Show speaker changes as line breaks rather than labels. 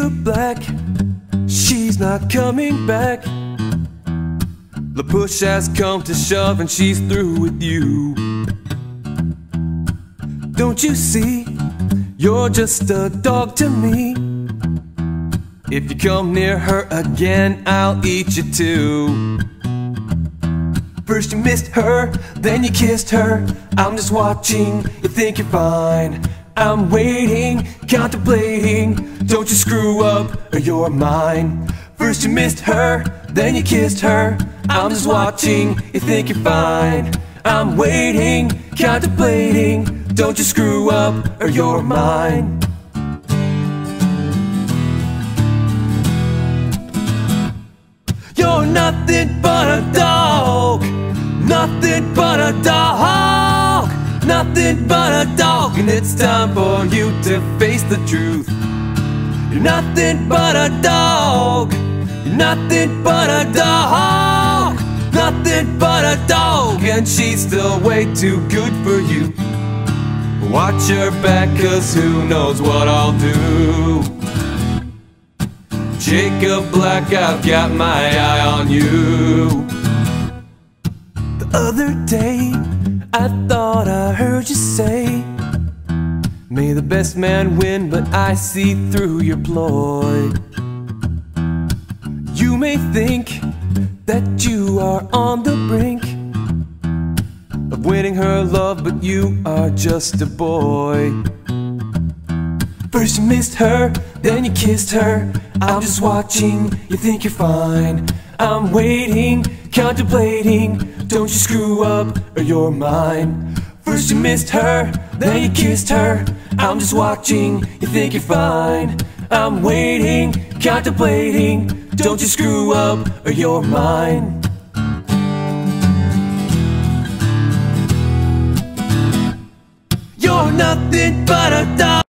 you're black, she's not coming back. The push has come to shove and she's through with you. Don't you see, you're just a dog to me. If you come near her again, I'll eat you too. First you missed her, then you kissed her. I'm just watching, you think you're fine. I'm waiting, contemplating. Don't you screw up or you're mine. First you missed her, then you kissed her. I'm just watching, you think you're fine. I'm waiting, contemplating. Don't you screw up or you're mine. You're nothing but a dog, nothing but a dog, nothing but a dog, and it's time for you to face the truth. You're nothing but a dog, you're nothing but a dog, nothing but a dog, and she's still way too good for you. Watch her back, 'cause who knows what I'll do. Jacob Black, I've got my eye on you. The other day, I thought I heard you say, may the best man win, but I see through your ploy. You may think that you are on the brink of winning her love, but you are just a boy. First you missed her, then you kissed her. I'm just watching, you think you're fine. I'm waiting, contemplating. Don't you screw up or you're mine. First you missed her, then you kissed her. I'm just watching, you think you're fine. I'm waiting, contemplating. Don't you screw up or you're mine. You're nothing but a dog.